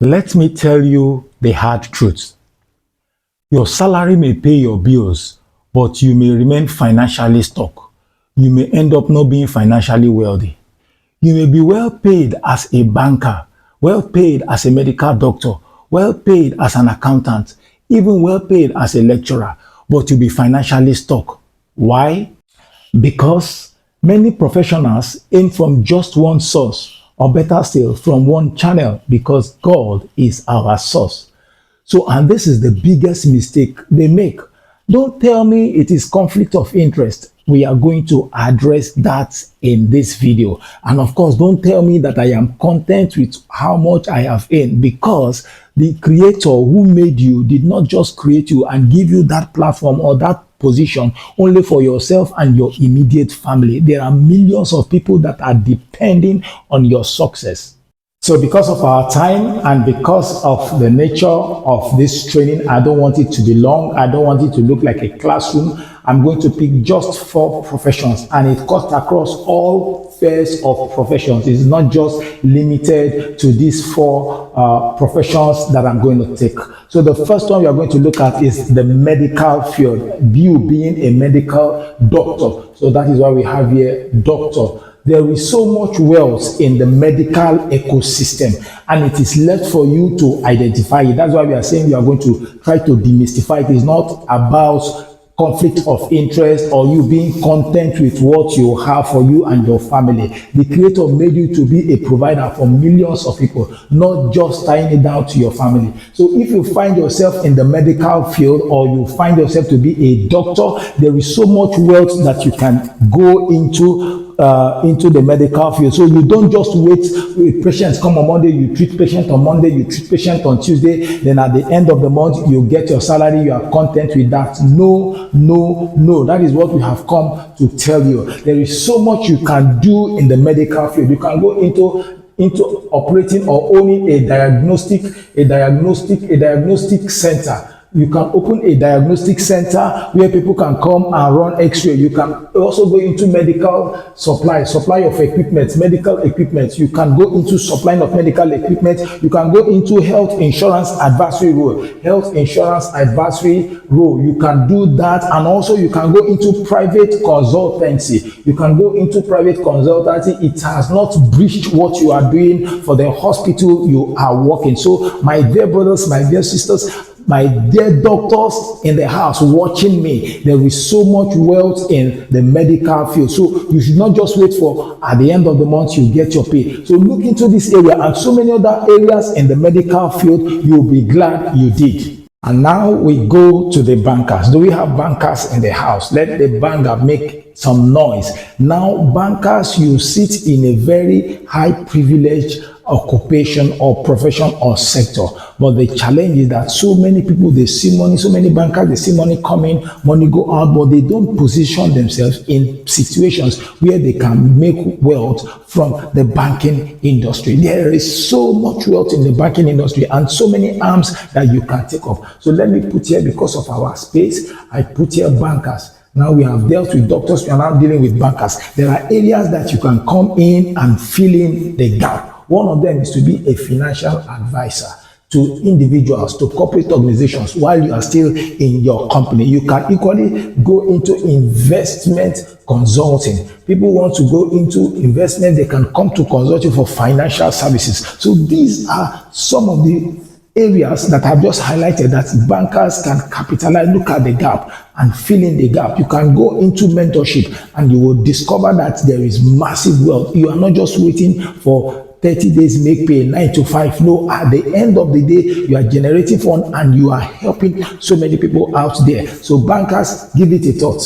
Let me tell you the hard truth. Your salary may pay your bills, but you may remain financially stuck. You may end up not being financially wealthy. You may be well paid as a banker, well paid as a medical doctor, well paid as an accountant, even well paid as a lecturer, but you'll be financially stuck. Why? Because many professionals aim from just one source, or better still, from one channel, because God is our source. So, and this is the biggest mistake they make. Don't tell me it is conflict of interest. We are going to address that in this video. And of course, don't tell me that I am content with how much I have earned, because the creator who made you did not just create you and give you that platform or that position only for yourself and your immediate family. There are millions of people that are depending on your success. So because of our time and because of the nature of this training, I don't want it to be long. I don't want it to look like a classroom. I'm going to pick just 4 professions, and it cuts across all spheres of professions. It's not just limited to these 4 professions that I'm going to take. So the first one we are going to look at is the medical field, you being a medical doctor. So that is why we have here doctor. There is so much wealth in the medical ecosystem, and it is left for you to identify it. That's why we are saying we are going to try to demystify it. It's not about conflict of interest or you being content with what you have for you and your family. The creator made you to be a provider for millions of people, not just tying it down to your family. So if you find yourself in the medical field, or you find yourself to be a doctor, there is so much wealth that you can go into the medical field. So you don't just wait with patients come on Monday, you treat patient on Monday, you treat patient on Tuesday, then at the end of the month you get your salary, you are content with that. No. That is what we have come to tell you. There is so much you can do in the medical field. You can go into operating or owning a diagnostic center. You can open a diagnostic center where people can come and run x-ray. You can also go into medical supply of equipment, medical equipment. You can go into supplying of medical equipment. You can go into health insurance advisory role. You can do that, and also you can go into private consultancy. It has not breached what you are doing for the hospital you are working. So my dear brothers, my dear sisters, my dear doctors in the house watching me, there is so much wealth in the medical field. So you should not just wait for at the end of the month you get your pay. So look into this area and so many other areas in the medical field. You'll be glad you did. And now we go to the bankers. Do we have bankers in the house? Let the banker make some noise. Now, bankers, you sit in a very high privilege occupation or profession or sector, but the challenge is that so many people, they see money, so many bankers, they see money coming, money go out, but they don't position themselves in situations where they can make wealth from the banking industry. There is so much wealth in the banking industry and so many arms that you can take off. So let me put here, because of our space, I put here bankers. Now we have dealt with doctors, we are now dealing with bankers. There are areas that you can come in and fill in the gap. One of them is to be a financial advisor to individuals, to corporate organizations while you are still in your company. You can equally go into investment consulting. People want to go into investment, they can come to consult you for financial services. So these are some of the areas that I've just highlighted that bankers can capitalize, look at the gap and fill in the gap. You can go into mentorship and you will discover that there is massive wealth. You are not just waiting for 30 days make pay, 9 to 5. No, at the end of the day, you are generating fund and you are helping so many people out there. So bankers, give it a thought.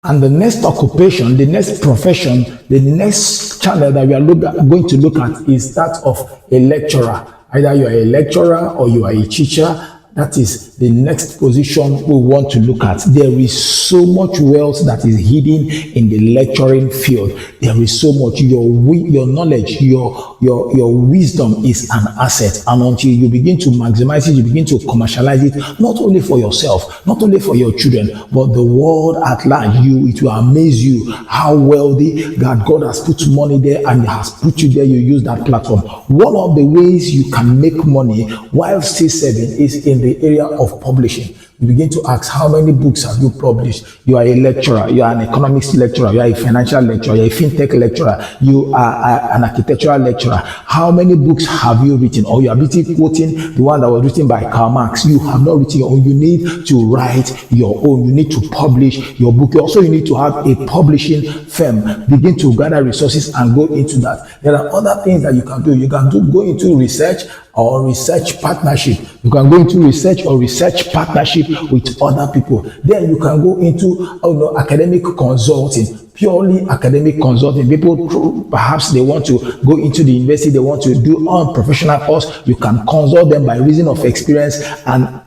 And the next occupation, the next profession, the next channel that we are going to look at is that of a lecturer. Either you are a lecturer or you are a teacher. That is the next position we want to look at. There is so much wealth that is hidden in the lecturing field. There is so much. Your knowledge, your wisdom is an asset. And until you begin to maximize it, you begin to commercialize it, not only for yourself, not only for your children, but the world at large. It will amaze you how wealthy that God has put money there and has put you there. You use that platform. One of the ways you can make money while still serving is in the area of publishing. You begin to ask, how many books have you published? You are a lecturer, you are an economics lecturer, you are a financial lecturer, you are a fintech lecturer, you are an architectural lecturer. How many books have you written? Or you are busy quoting the one that was written by Karl Marx. You have not written your own. You need to write your own. You need to publish your book. Also, you need to have a publishing firm. Begin to gather resources and go into that. There are other things that you can do. You can go into research or research partnership. You can go into research or research partnership with other people. Then you can go into academic consulting, purely academic consulting. People, perhaps they want to go into the university, they want to do unprofessional course. You can consult them by reason of experience and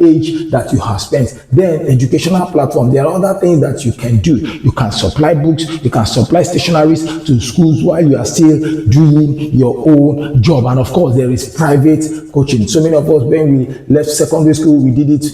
age that you have spent. Then educational platform. There are other things that you can do. You can supply books, you can supply stationaries to schools while you are still doing your own job. And of course, there is private coaching. So many of us, when we left secondary school, we did it,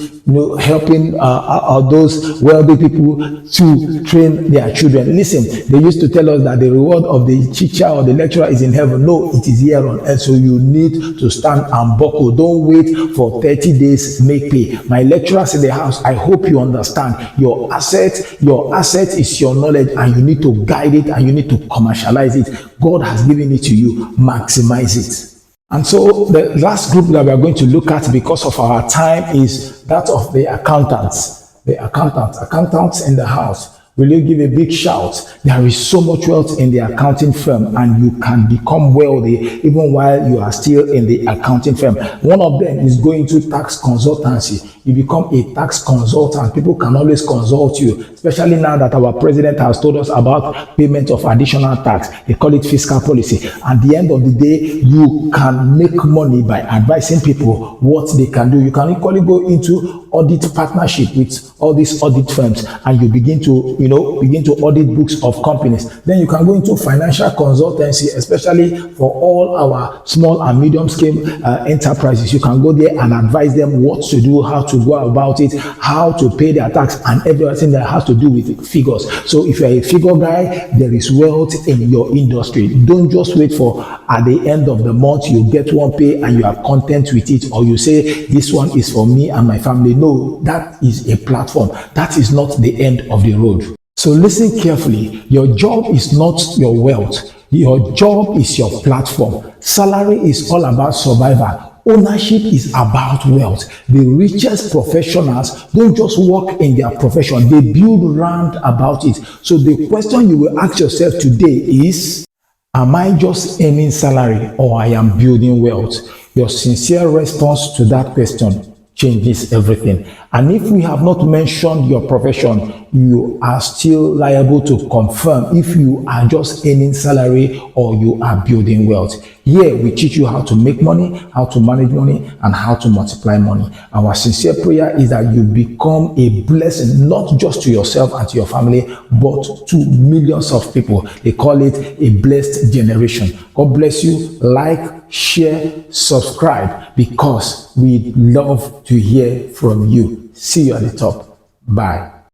helping those wealthy people to train their children. Listen, they used to tell us that the reward of the teacher or the lecturer is in heaven. No, it is here on earth. So you need to stand and buckle. Don't wait for 30 days, make pay. My lecturers in the house, I hope you understand. Your asset is your knowledge, and you need to guide it and you need to commercialize it. God has given it to you. Maximize it. And so the last group that we are going to look at, because of our time, is that of the accountants. The accountants in the house. Will you give a big shout? There is so much wealth in the accounting firm, and you can become wealthy even while you are still in the accounting firm. One of them is going to tax consultancy. You become a tax consultant. People can always consult you, especially now that our president has told us about payment of additional tax. They call it fiscal policy. At the end of the day, you can make money by advising people what they can do. You can equally go into audit partnership with all these audit firms, and you begin to audit books of companies. Then you can go into financial consultancy, especially for all our small and medium scale enterprises. You can go there and advise them what to do, how to go about it, how to pay their tax, and everything that has to do with figures. So if you're a figure guy, there is wealth in your industry. Don't just wait for at the end of the month you get one pay and you are content with it, or you say this one is for me and my family. No, that is a platform. That is not the end of the road. So listen carefully. Your job is not your wealth. Your job is your platform. Salary is all about survival. Ownership is about wealth. The richest professionals don't just work in their profession, they build round about it. So the question you will ask yourself today is, am I just earning salary, or I am building wealth? Your sincere response to that question changes everything. And if we have not mentioned your profession, you are still liable to confirm if you are just earning salary or you are building wealth. Here we teach you how to make money, how to manage money, and how to multiply money. Our sincere prayer is that you become a blessing, not just to yourself and to your family, but to millions of people. They call it a blessed generation. God bless you. Like, share, subscribe, because we love to hear from you. See you at the top. Bye.